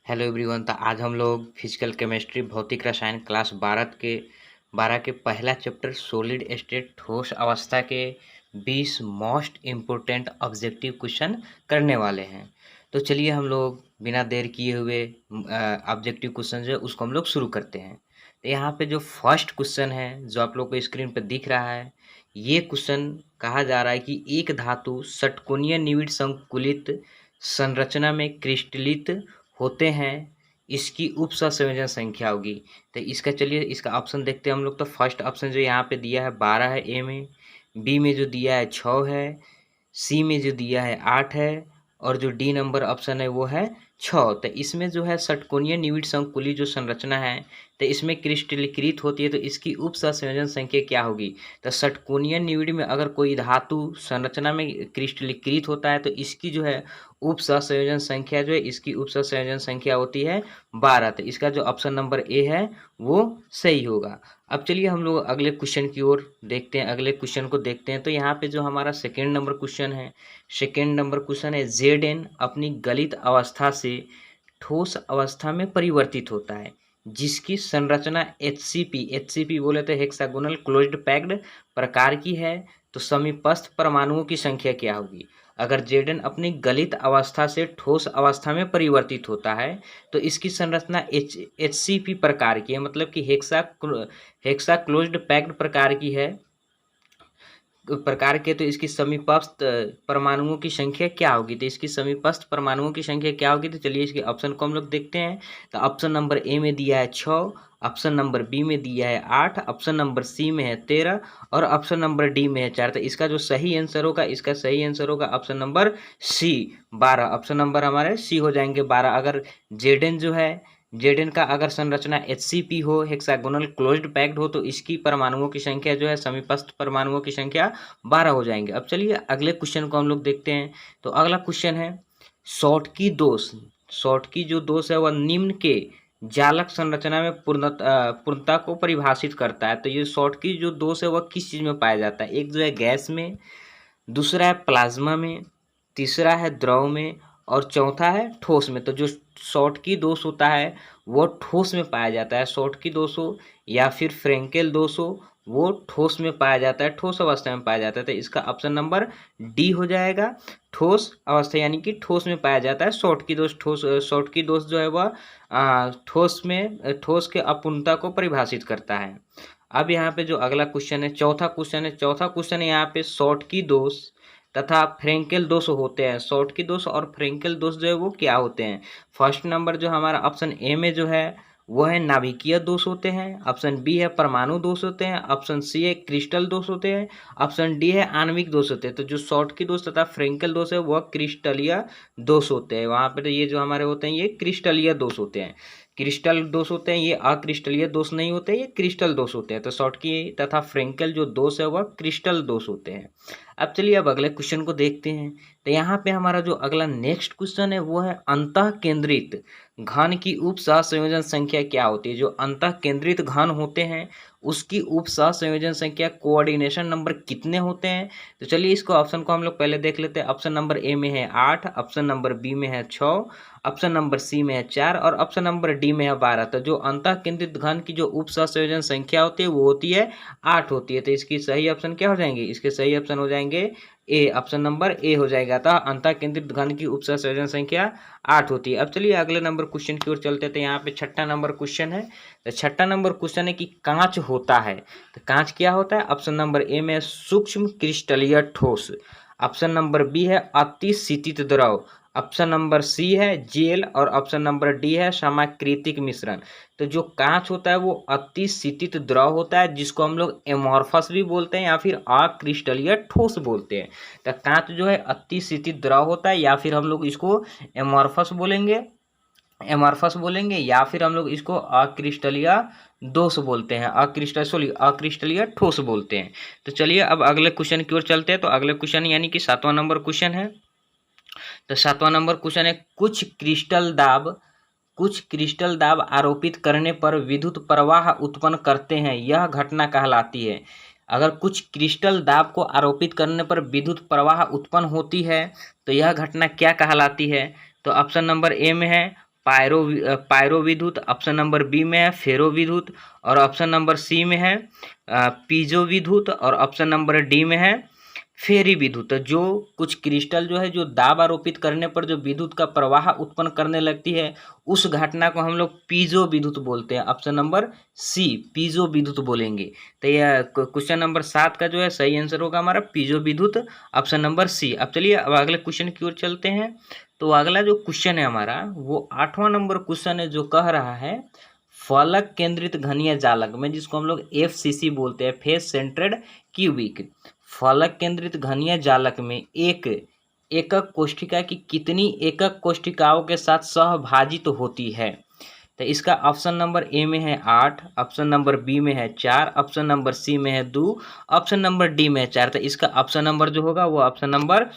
Hello everyone. तो आज हम लोग फिजिकल केमिस्ट्री भौतिक रसायन क्लास 12 के पहला चैप्टर सॉलिड स्टेट ठोस अवस्था के 20 मोस्ट इम्पोर्टेंट ऑब्जेक्टिव क्वेश्चन करने वाले हैं। तो चलिए हम लोग बिना देर किए हुए ऑब्जेक्टिव क्वेश्चन जो है उसको हम लोग शुरू करते हैं। तो यहाँ पे जो फर्स्ट क्वेश्चन है जो आप लोग को स्क्रीन पर दिख रहा है, ये क्वेश्चन कहा जा रहा है कि एक धातु षटकोणीय निविड़ संकुलित संरचना में क्रिस्टलित होते हैं, इसकी उप सहसंयोजन संख्या होगी। तो इसका चलिए इसका ऑप्शन देखते हैं हम लोग। तो फर्स्ट ऑप्शन जो यहाँ पे दिया है 12 है ए में, बी में जो दिया है 6 है, सी में जो दिया है 8 है और जो डी नंबर ऑप्शन है वो है 6। तो इसमें जो है षटकोणीय निविड़ संकुली जो संरचना है तो इसमें क्रिस्टलीकृत होती है, तो इसकी उप सहसंयोजन संख्या क्या होगी। तो षटकोणीय निविड़ में अगर कोई धातु संरचना में क्रिस्टलीकृत होता है तो इसकी जो है उप सहसंयोजन संख्या जो है इसकी उप सहसंयोजन संख्या होती है 12। तो इसका जो ऑप्शन नंबर ए है वो सही होगा। अब चलिए हम लोग अगले क्वेश्चन की ओर देखते हैं, अगले क्वेश्चन को देखते हैं। तो यहाँ पे जो हमारा सेकेंड नंबर क्वेश्चन है, सेकेंड नंबर क्वेश्चन है जेड अपनी गलित अवस्था से ठोस अवस्था में परिवर्तित होता है जिसकी संरचना एचसीपी बोले तो हेक्सागोनल क्लोज्ड पैक्ड प्रकार की है, तो समीपस्थ परमाणुओं की संख्या क्या होगी। अगर जेडन अपनी गलित अवस्था से ठोस अवस्था में परिवर्तित होता है तो इसकी संरचना एचसीपी प्रकार की है, मतलब कि हेक्सा क्लोज्ड पैक्ड प्रकार की है प्रकार के, तो इसकी समीपस्थ परमाणुओं की संख्या क्या होगी। तो इसकी समीपस्थ परमाणुओं की संख्या क्या होगी, तो चलिए इसके ऑप्शन को हम लोग देखते हैं। तो ऑप्शन नंबर ए में दिया है 6, ऑप्शन नंबर बी में दिया है 8, ऑप्शन नंबर सी में है 13 और ऑप्शन नंबर डी में है 4। तो इसका जो सही आंसर होगा, इसका सही आंसर होगा option number C 12। Option number हमारे सी हो जाएंगे 12। अगर जेडन जो है जेडन का अगर संरचना एचसीपी हो, हेक्सागोनल क्लोज्ड पैक्ड हो, तो इसकी परमाणुओं की संख्या जो है समीपस्थ परमाणुओं की संख्या 12 हो जाएंगे। अब चलिए अगले क्वेश्चन को हम लोग देखते हैं। तो अगला क्वेश्चन है शॉर्टकी जो दोष है वह निम्न के जालक संरचना में पूर्णता को परिभाषित करता है। तो ये शॉर्टकी जो दोष है वह किस चीज में पाया जाता है। एक जो है गैस में, दूसरा है प्लाज्मा में, तीसरा है द्रव में और चौथा है ठोस में। तो जो शॉर्टकी दोष होता है वो ठोस में पाया जाता है। शॉर्टकी दोष हो या फिर फ्रेंकेल दोष हो वो ठोस में पाया जाता है, ठोस अवस्था में पाया जाता है। तो इसका ऑप्शन नंबर डी हो जाएगा, ठोस अवस्था, यानी कि ठोस में पाया जाता है शॉर्टकी दोष। शॉर्टकी दोष जो है वह ठोस के अपूर्णता को परिभाषित करता है। अब यहाँ पे जो अगला क्वेश्चन है, चौथा क्वेश्चन है यहाँ पे शॉर्टकी दोष तथा फ्रेंकेल दोष होते हैं। शॉर्टकी दोष और फ्रेंकेल दोष जो है वो क्या होते हैं। फर्स्ट नंबर जो हमारा ऑप्शन ए में जो है वो है नाभिकीय दोष होते हैं, ऑप्शन बी है परमाणु दोष होते हैं, ऑप्शन सी है क्रिस्टल दोष होते हैं, ऑप्शन डी है आणविक दोष होते हैं। तो जो शॉर्टकी दोष तथा फ्रेंकेल दोष है वह क्रिस्टलीय दोष होते हैं। वहाँ पे तो ये जो हमारे होते हैं ये क्रिस्टलीय दोष होते हैं, क्रिस्टल दोष होते हैं, ये अक्रिस्टलीय दोष नहीं होते, ये क्रिस्टल दोष होते हैं। तो शॉर्टकी तथा फ्रेंकेल जो दोष है वह क्रिस्टल दोष होते हैं। अब चलिए अब अगले क्वेश्चन को देखते हैं। तो यहाँ पे हमारा जो अगला नेक्स्ट क्वेश्चन है वो है अंतः केंद्रित घन की उप सहसंयोजन संख्या क्या होती है। जो अंतः केंद्रित घन होते हैं उसकी उप सहसंयोजन संख्या, कोऑर्डिनेशन नंबर कितने होते हैं। तो चलिए इसको ऑप्शन को हम लोग पहले देख लेते हैं। ऑप्शन नंबर ए में है 8, ऑप्शन नंबर बी में है 6, ऑप्शन नंबर सी में है 4 और ऑप्शन नंबर डी में है 12। तो जो अंतः केंद्रित घन की जो उप सहसंयोजन संख्या होती है वो होती है 8 होती है। तो इसकी सही ऑप्शन क्या हो जाएंगे, इसके सही ऑप्शन हो जाएंगे ए, ऑप्शन नंबर ए हो जाएगा। तो अंतः केंद्रित घन की उप सहसंयोजन संख्या 8 होती है। अब चलिए अगले नंबर क्वेश्चन की ओर चलते थे। यहाँ पे छठा नंबर क्वेश्चन है। तो छठा नंबर क्वेश्चन है कि कांच होता है, तो कांच क्या होता है। ऑप्शन नंबर ए में सूक्ष्म क्रिस्टलीय ठोस, ऑप्शन नंबर बी है अति शीतित द्रव, ऑप्शन नंबर सी है जेल और ऑप्शन नंबर डी है समाकृतिक मिश्रण। तो जो कांच होता है वो अति शीतित द्रव होता है जिसको हम लोग एमॉर्फस भी बोलते हैं या फिर अक्रिस्टलीय ठोस बोलते हैं। तो कांच जो है अति शीतित द्रव होता है या फिर हम लोग इसको एमॉर्फस बोलेंगे या फिर हम लोग इसको अक्रिस्टलीय दोष बोलते हैं, अक्रिस्टलीय ठोस बोलते हैं। तो चलिए अब अगले क्वेश्चन की ओर चलते हैं। तो अगले क्वेश्चन यानी कि 7वां नंबर क्वेश्चन है। तो 7वां नंबर क्वेश्चन है कुछ क्रिस्टल दाब आरोपित करने पर विद्युत प्रवाह उत्पन्न करते हैं, यह घटना कहलाती है। अगर कुछ क्रिस्टल दाब को आरोपित करने पर विद्युत प्रवाह उत्पन्न होती है तो यह घटना क्या कहलाती है। तो ऑप्शन नंबर ए में है पायरो विद्युत, ऑप्शन नंबर बी में है फेरो विद्युत, और ऑप्शन नंबर सी में है पीजो विद्युत, और ऑप्शन नंबर डी में है फेरी विद्युत। जो कुछ क्रिस्टल जो है जो दाब आरोपित करने पर जो विद्युत का प्रवाह उत्पन्न करने लगती है, उस घटना को हम लोग पीजो विद्युत बोलते हैं। ऑप्शन नंबर सी पीजो विद्युत बोलेंगे। तो यह क्वेश्चन नंबर 7 का जो है सही आंसर होगा हमारा पीजो विद्युत, ऑप्शन नंबर सी। अब चलिए अब अगले क्वेश्चन की ओर चलते हैं। तो अगला जो क्वेश्चन है हमारा वो 8वां नंबर क्वेश्चन है, जो कह रहा है फलक केंद्रित घनीय जालक में, जिसको हम लोग FCC बोलते हैं, फेस सेंटर्ड क्यूबिक, फलक केंद्रित घनीय जालक में एक एकक कोष्ठिका की कितनी एकक कोष्ठिकाओं के साथ सहभाजित होती है? तो इसका ऑप्शन नंबर ए में है 8, ऑप्शन नंबर बी में है 4, ऑप्शन नंबर सी में है 2, ऑप्शन नंबर डी में है 4। तो इसका ऑप्शन नंबर जो होगा वो ऑप्शन नंबर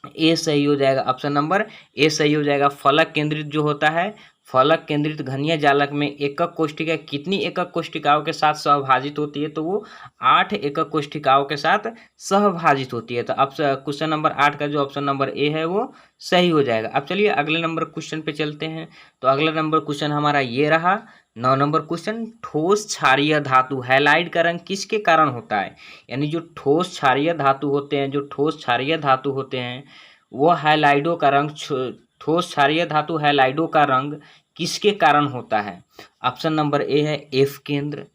ए सही हो जाएगा। ऑप्शन नंबर ए सही हो जाएगा। फलक केंद्रित जो होता है, फलक केंद्रित घनीय जालक में एकक कोष्ठिका कितनी एकक कोष्ठिकाओं के साथ सहभाजित होती है? तो वो 8 एकक कोष्ठिकाओं के साथ सहभाजित होती है। तो अब क्वेश्चन नंबर 8 का जो ऑप्शन नंबर ए है वो सही हो जाएगा। अब चलिए अगले नंबर क्वेश्चन पे चलते हैं। तो अगला नंबर क्वेश्चन हमारा ये रहा 9 नंबर क्वेश्चन, ठोस क्षारीय धातु हैलाइड का रंग किसके कारण होता है? यानी जो ठोस क्षारीय धातु होते हैं, जो ठोस क्षारीय धातु होते हैं वो हैलाइडों का रंग, ठोस क्षारीय धातु हैलाइडों का रंग किसके कारण होता है? ऑप्शन नंबर ए है एफ केंद्र,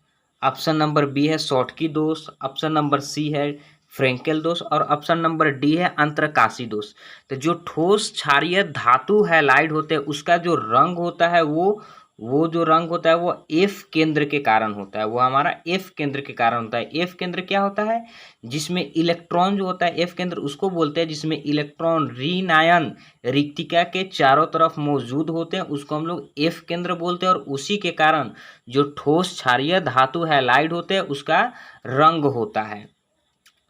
ऑप्शन नंबर बी है शॉटकी दोष, ऑप्शन नंबर सी है फ्रेंकेल दोष, और ऑप्शन नंबर डी है अंतरकाशी दोष। तो जो ठोस क्षारीय धातु हैलाइड होते हैं उसका जो रंग होता है वो जो रंग होता है वो एफ केंद्र के कारण होता है, वो हमारा एफ केंद्र के कारण होता है। एफ केंद्र क्या होता है? जिसमें इलेक्ट्रॉन जो होता है, एफ केंद्र उसको बोलते हैं जिसमें इलेक्ट्रॉन ऋण आयन रिक्तिका के चारों तरफ मौजूद होते हैं, उसको हम लोग एफ केंद्र बोलते हैं। और उसी के कारण जो ठोस क्षारीय धातु हैलाइड होते हैं उसका रंग होता है।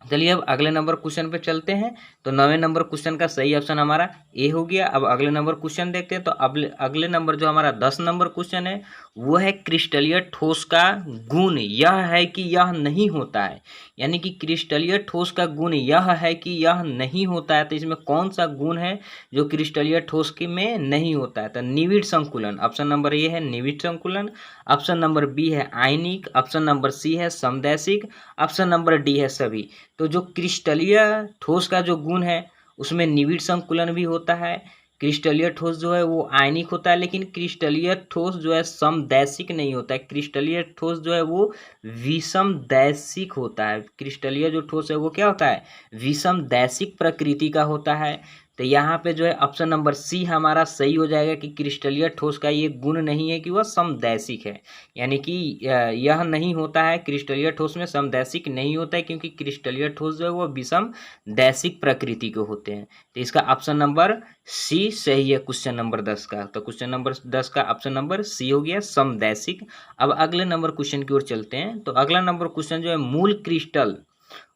चलिए अब अगले नंबर क्वेश्चन पे चलते हैं। तो 9वें नंबर क्वेश्चन का सही ऑप्शन हमारा ए हो गया। अब अगले नंबर क्वेश्चन देखते हैं। तो अगले नंबर जो हमारा 10 नंबर क्वेश्चन है वो है क्रिस्टलीय ठोस का गुण यह है कि यह नहीं होता है। यानी कि क्रिस्टलीय ठोस का गुण यह है कि यह नहीं होता है। तो इसमें कौन सा गुण है जो क्रिस्टलीय ठोस के में नहीं होता है? तो निविड़ संकुलन, ऑप्शन नंबर ए है निविड़ संकुलन, ऑप्शन नंबर बी है आयनिक, ऑप्शन नंबर सी है समदैशिक, ऑप्शन नंबर डी है सभी। तो जो क्रिस्टलीय ठोस का जो गुण है उसमें निविड़ संकुलन भी होता है। क्रिस्टलीय ठोस जो है वो आयनिक होता है, लेकिन क्रिस्टलीय ठोस जो है समदैशिक नहीं होता है। क्रिस्टलीय ठोस जो है वो विषमदैशिक होता है। क्रिस्टलीय जो ठोस है वो क्या होता है? विषमदैशिक प्रकृति का होता है। तो यहाँ पे जो है ऑप्शन नंबर सी हमारा सही हो जाएगा कि क्रिस्टलीय ठोस का ये गुण नहीं है कि वह समदैशिक है। यानी कि यह नहीं होता है, क्रिस्टलीय ठोस में समदैशिक नहीं होता है, क्योंकि क्रिस्टलीय ठोस जो है वो विषमदैशिक प्रकृति के होते हैं। तो इसका ऑप्शन नंबर सी सही है क्वेश्चन नंबर 10 का। तो क्वेश्चन नंबर 10 का ऑप्शन नंबर सी हो गया समदैशिक। अब अगले नंबर क्वेश्चन की ओर चलते हैं। तो अगला नंबर क्वेश्चन जो है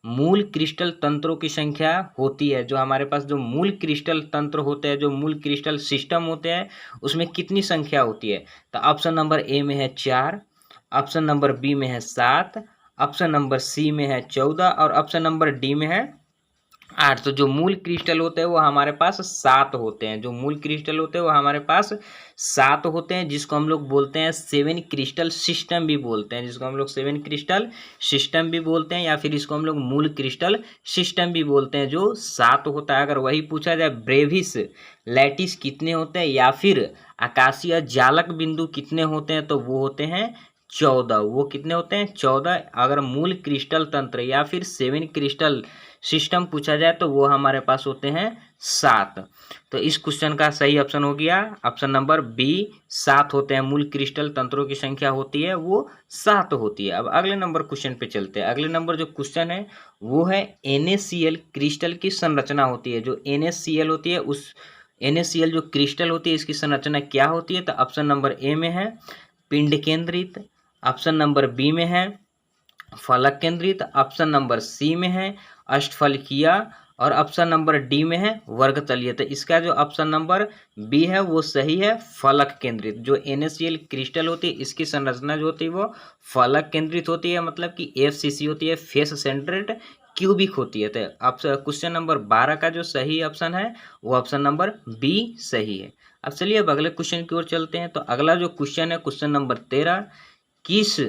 मूल क्रिस्टल तंत्रों की संख्या होती है। जो हमारे पास जो मूल क्रिस्टल तंत्र होते हैं, जो मूल क्रिस्टल सिस्टम होते हैं, उसमें कितनी संख्या होती है? तो ऑप्शन नंबर ए में है 4, ऑप्शन नंबर बी में है 7, ऑप्शन नंबर सी में है 14, और ऑप्शन नंबर डी में है 8। तो जो मूल क्रिस्टल होते हैं वो हमारे पास 7 होते हैं। जो मूल क्रिस्टल होते हैं वो हमारे पास 7 होते हैं, जिसको हम लोग बोलते हैं 7 क्रिस्टल सिस्टम भी बोलते हैं, जिसको हम लोग 7 क्रिस्टल सिस्टम भी बोलते हैं, या फिर इसको हम लोग मूल क्रिस्टल सिस्टम भी बोलते हैं, जो 7 होता है। अगर वही पूछा जाए ब्रेविस लैटिस कितने होते हैं या फिर आकाशीय जालक बिंदु कितने होते हैं, तो वो होते हैं 14। वो कितने होते हैं? 14। अगर मूल क्रिस्टल तंत्र या फिर 7 क्रिस्टल सिस्टम पूछा जाए तो वो हमारे पास होते हैं 7। तो इस क्वेश्चन का सही ऑप्शन हो गया ऑप्शन नंबर बी, 7 होते हैं। मूल क्रिस्टल तंत्रों की संख्या होती है वो 7 होती है। अब अगले नंबर क्वेश्चन पे चलते हैं। अगले नंबर जो क्वेश्चन है वो है NaCl क्रिस्टल की संरचना होती है। जो NaCl होती है, उस NaCl जो क्रिस्टल होती है इसकी संरचना क्या होती है? तो ऑप्शन नंबर ए में है पिंड केंद्रित, ऑप्शन नंबर बी में है फलक केंद्रित, ऑप्शन नंबर सी में है अष्टफलकीय, और ऑप्शन नंबर डी में है वर्गतलीय। तो इसका जो ऑप्शन नंबर बी है वो सही है, फलक केंद्रित। जो NaCl क्रिस्टल होती है इसकी संरचना जो होती है वो फलक केंद्रित होती है, मतलब कि FCC होती है, फेस सेंटर्ड क्यूबिक होती है। तो क्वेश्चन नंबर 12 का जो सही ऑप्शन है वो ऑप्शन नंबर बी सही है। अब चलिए अब अगले क्वेश्चन की ओर चलते हैं। तो अगला जो क्वेश्चन है क्वेश्चन नंबर 13, किस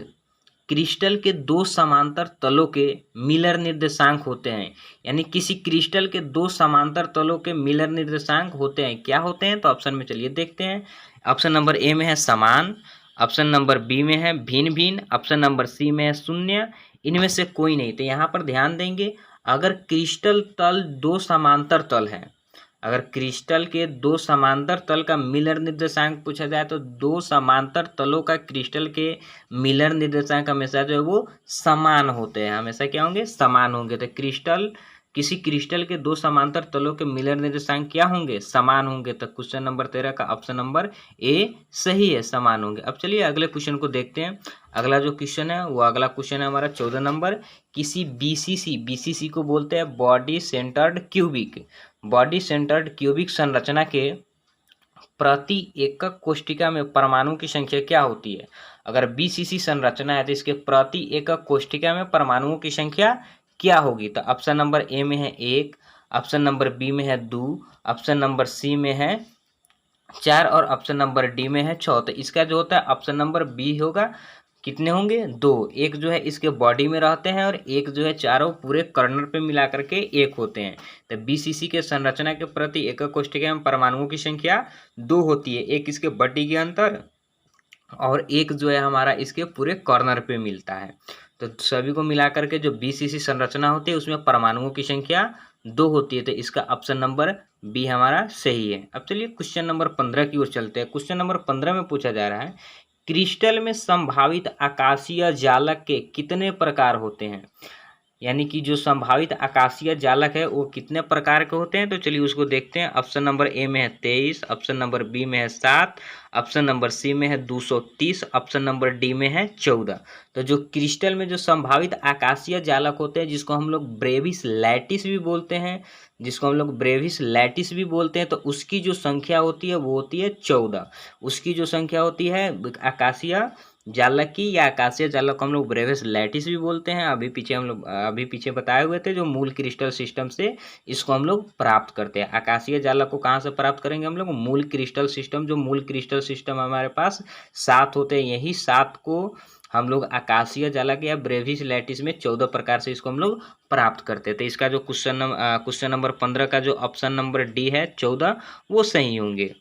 क्रिस्टल के दो समांतर तलों के मिलर निर्देशांक होते हैं? यानी किसी क्रिस्टल के दो समांतर तलों के मिलर निर्देशांक होते हैं, क्या होते हैं? तो ऑप्शन में चलिए देखते हैं। ऑप्शन नंबर ए में है समान, ऑप्शन नंबर बी में है भिन्न भिन्न, ऑप्शन नंबर सी में है शून्य, इनमें से कोई नहीं। तो यहाँ पर ध्यान देंगे, अगर क्रिस्टल तल दो समांतर तल है, अगर क्रिस्टल के दो समांतर तल का मिलर निर्देशांक पूछा जाए तो दो समांतर तलों का क्रिस्टल के मिलर निर्देशांक हमेशा जो है वो समान होते हैं, हमेशा क्या होंगे? समान होंगे। तो किसी क्रिस्टल के दो समांतर तलों के मिलर निर्देशांक क्या होंगे? समान होंगे। तो क्वेश्चन नंबर 13 का ऑप्शन नंबर ए सही है, समान होंगे। अब चलिए अगले क्वेश्चन को देखते हैं। अगला जो क्वेश्चन है वो अगला क्वेश्चन है हमारा 14 नंबर, किसी बीसीसी को बोलते हैं बॉडी सेंटर्ड क्यूबिक संरचना के प्रति एकक कोष्ठिका में परमाणु की संख्या क्या होती है? अगर बीसीसी संरचना है तो इसके प्रति एकक कोष्ठिका में परमाणुओं की संख्या क्या होगी? तो ऑप्शन नंबर ए में है 1, ऑप्शन नंबर बी में है 2, ऑप्शन नंबर सी में है 4 और ऑप्शन नंबर डी में है 6। तो इसका जो होता है ऑप्शन नंबर बी होगा। कितने होंगे? 2। एक जो है इसके बॉडी में रहते हैं और एक जो है चारों पूरे कर्नर पे मिला करके एक होते हैं। तो बीसीसी के संरचना के प्रति एकक कोष्ठिका में परमाणुओं की संख्या 2 होती है, एक इसके बॉडी के अंदर और एक जो है हमारा इसके पूरे कॉर्नर पे मिलता है। तो सभी को मिला करके जो बीसीसी संरचना होती है उसमें परमाणुओं की संख्या 2 होती है। तो इसका ऑप्शन नंबर बी हमारा सही है। अब चलिए क्वेश्चन नंबर 15 की ओर चलते हैं। क्वेश्चन नंबर 15 में पूछा जा रहा है, क्रिस्टल में संभावित आकाशीय जालक के कितने प्रकार होते हैं? यानी कि जो संभावित आकाशीय जालक है वो कितने प्रकार के होते हैं? तो चलिए उसको देखते हैं। ऑप्शन नंबर ए में है 23, ऑप्शन नंबर बी में है 7, ऑप्शन नंबर सी में है 230, ऑप्शन नंबर डी में है 14। तो जो क्रिस्टल में जो संभावित आकाशीय जालक होते हैं जिसको हम लोग ब्रेविस लैटिस भी बोलते हैं, तो उसकी जो संख्या होती है वो होती है 14। उसकी जो संख्या होती है आकाशीय जालक की या आकाशीय जालक को हम लोग ब्रेविस लैटिस भी बोलते हैं। अभी पीछे बताए हुए थे जो मूल क्रिस्टल सिस्टम से इसको हम लोग प्राप्त करते हैं। आकाशीय जालक को कहाँ से प्राप्त करेंगे हम लोग? मूल क्रिस्टल सिस्टम। जो मूल क्रिस्टल सिस्टम हमारे पास 7 होते हैं, यही 7 को हम लोग आकाशीय जालक या ब्रेविस लैटिस में 14 प्रकार से इसको हम लोग प्राप्त करते हैं। तो इसका जो क्वेश्चन नंबर 15 का जो ऑप्शन नंबर डी है 14 वो सही होंगे।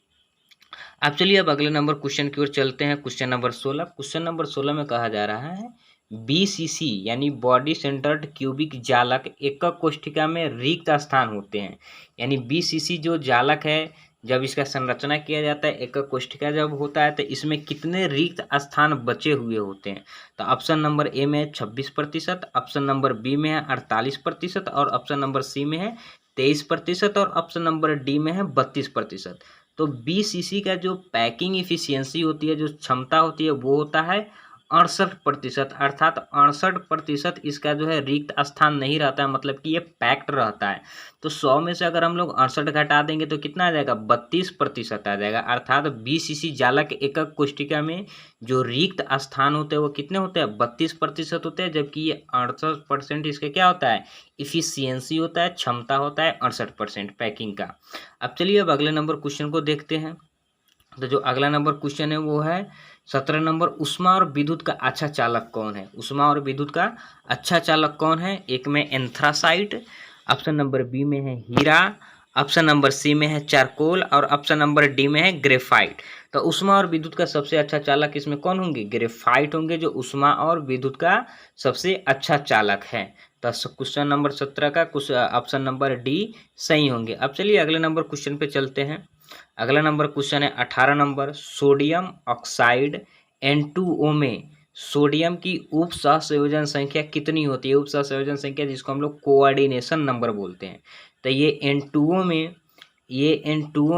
अब चलिए अब अगले नंबर क्वेश्चन की ओर चलते हैं। Question number 16। क्वेश्चन नंबर 16 में कहा जा रहा है, बीसीसी यानी बॉडी सेंटर्ड क्यूबिक जालक एकक कोष्ठिका में रिक्त स्थान होते हैं। यानी बीसीसी जो जालक है जब इसका संरचना किया जाता है, एकक कोष्ठिका जब होता है तो इसमें कितने रिक्त स्थान बचे हुए होते हैं? तो ऑप्शन नंबर ए में है 26%, ऑप्शन नंबर बी में है 48% और ऑप्शन नंबर सी में है 23% और ऑप्शन नंबर डी में है 32%। तो बीसीसी का जो पैकिंग इफिशियंसी होती है, जो क्षमता होती है वो होता है 68%, अर्थात 68% इसका जो है रिक्त स्थान नहीं रहता है, मतलब कि ये पैक्ड रहता है। तो 100 में से अगर हम लोग 68 घटा देंगे तो कितना आ जाएगा? 32% आ जाएगा। अर्थात बीसीसी जालक एकक कोष्ठिका में जो रिक्त स्थान होते हैं वो कितने होते हैं? 32% होते हैं, जबकि ये 68% इसका क्या होता है? इफिशियंसी होता है, क्षमता होता है 68% पैकिंग का। अब चलिए अब अगले नंबर क्वेश्चन को देखते हैं। तो जो अगला नंबर क्वेश्चन है वो है 17 नंबर, ऊष्मा और विद्युत का अच्छा चालक कौन है? ऊष्मा और विद्युत का अच्छा चालक कौन है? एक में एंथ्रासाइट, ऑप्शन नंबर बी में है हीरा, ऑप्शन नंबर सी में है चारकोल और ऑप्शन नंबर डी में है ग्रेफाइट। तो ऊष्मा और विद्युत का सबसे अच्छा चालक इसमें कौन होंगे? ग्रेफाइट होंगे, जो ऊष्मा और विद्युत का सबसे अच्छा चालक है। तो क्वेश्चन नंबर 17 का ऑप्शन नंबर डी सही होंगे। अब चलिए अगले नंबर क्वेश्चन पे चलते हैं। अगला नंबर क्वेश्चन है 18 नंबर, सोडियम ऑक्साइड N2O में सोडियम की उप सहसंयोजन संख्या कितनी होती है? उप सहसंयोजन संख्या जिसको हम लोग कोऑर्डिनेशन नंबर बोलते हैं। तो ये N2O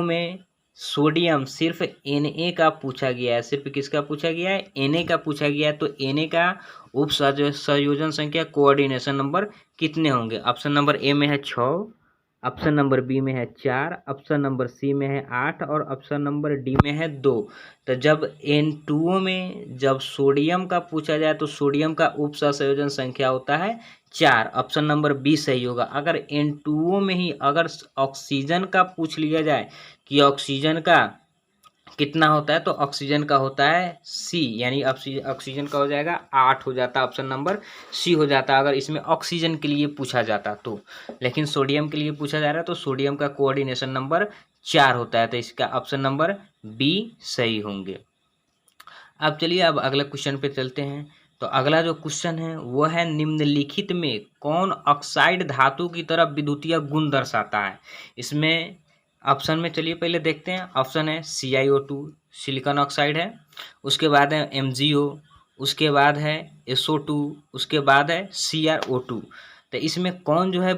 में सोडियम सिर्फ Na का पूछा गया है। सिर्फ किसका पूछा गया है? Na का पूछा गया है। तो Na का उप संयोजन संख्या कोऑर्डिनेशन नंबर कितने होंगे? ऑप्शन नंबर ए में है 6, ऑप्शन नंबर बी में है 4, ऑप्शन नंबर सी में है 8 और ऑप्शन नंबर डी में है 2। तो जब N2O में जब सोडियम का पूछा जाए तो सोडियम का उप सहसंयोजन संख्या होता है 4, ऑप्शन नंबर बी सही होगा। अगर N2O में ही अगर ऑक्सीजन का पूछ लिया जाए कि ऑक्सीजन का कितना होता है, तो ऑक्सीजन का होता है सी, यानी ऑक्सीजन का हो जाएगा 8 हो जाता, ऑप्शन नंबर सी हो जाता अगर इसमें ऑक्सीजन के लिए पूछा जाता तो। लेकिन सोडियम के लिए पूछा जा रहा है तो सोडियम का कोऑर्डिनेशन नंबर 4 होता है, तो इसका ऑप्शन नंबर बी सही होंगे। अब चलिए अब अगला क्वेश्चन पे चलते हैं। तो अगला जो क्वेश्चन है वो है निम्नलिखित में कौन ऑक्साइड धातु की तरह विद्युतीय गुण दर्शाता है। इसमें ऑप्शन में चलिए पहले देखते हैं। ऑप्शन है CiO2 सिलिकॉन ऑक्साइड है, उसके बाद है MgO, उसके बाद है SO2, उसके बाद है CrO2। तो इसमें कौन जो है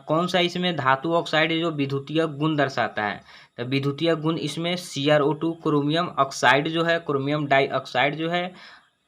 कौन सा इसमें धातु ऑक्साइड है जो विद्युतीय गुण दर्शाता है। तो विद्युतीय गुण इसमें CrO2 क्रोमियम ऑक्साइड जो है, क्रोमियम डाइऑक्साइड जो है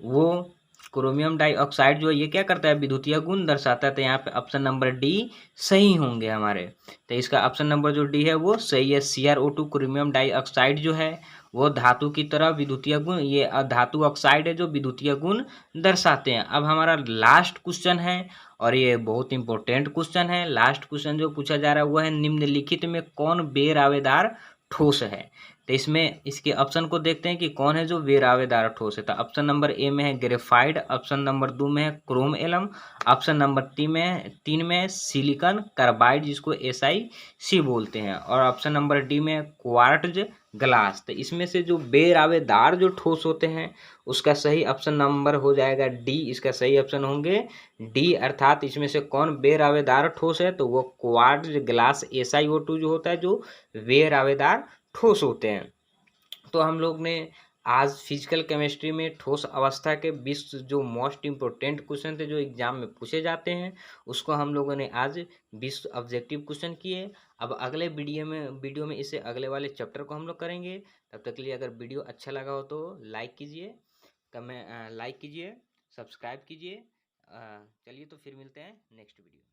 वो, क्रोमियम डाइऑक्साइड जो है ये क्या करता है, विद्युतीय गुण दर्शाता है। तो यहाँ पे ऑप्शन नंबर डी सही होंगे हमारे। तो इसका ऑप्शन नंबर जो डी है वो सही है। CrO2 क्रोमियम डाइऑक्साइड जो है वो धातु की तरह विद्युतीय गुण, ये धातु ऑक्साइड है जो विद्युतीय गुण दर्शाते हैं। अब हमारा लास्ट क्वेश्चन है और ये बहुत इंपॉर्टेंट क्वेश्चन है। लास्ट क्वेश्चन जो पूछा जा रहा है वो है निम्नलिखित में कौन बेरावेदार ठोस है। तो इसमें इसके ऑप्शन को देखते हैं कि कौन है जो बेरावेदार ठोस है। तो ऑप्शन नंबर ए में है ग्रेफाइट, ऑप्शन नंबर 2 में है क्रोम एलम, ऑप्शन नंबर 3 में है सिलिकॉन कार्बाइड जिसको SiC बोलते हैं, और ऑप्शन नंबर डी में है क्वार्ट्ज ग्लास। तो इसमें से जो बेरावेदार जो ठोस होते हैं उसका सही ऑप्शन नंबर हो जाएगा डी। इसका सही ऑप्शन होंगे डी, अर्थात इसमें से कौन बेरावेदार ठोस है तो वो क्वार्ट्ज ग्लास SiO2 जो होता है जो बेरावेदार ठोस होते हैं। तो हम लोग ने आज फिजिकल केमिस्ट्री में ठोस अवस्था के 20 जो मोस्ट इम्पोर्टेंट क्वेश्चन थे जो एग्जाम में पूछे जाते हैं उसको हम लोगों ने आज 20 ऑब्जेक्टिव क्वेश्चन किए। अब अगले वीडियो में इसे अगले वाले चैप्टर को हम लोग करेंगे। तब तक के लिए अगर वीडियो अच्छा लगा हो तो लाइक कीजिए, लाइक कीजिए, सब्सक्राइब कीजिए। चलिए तो फिर मिलते हैं नेक्स्ट वीडियो में।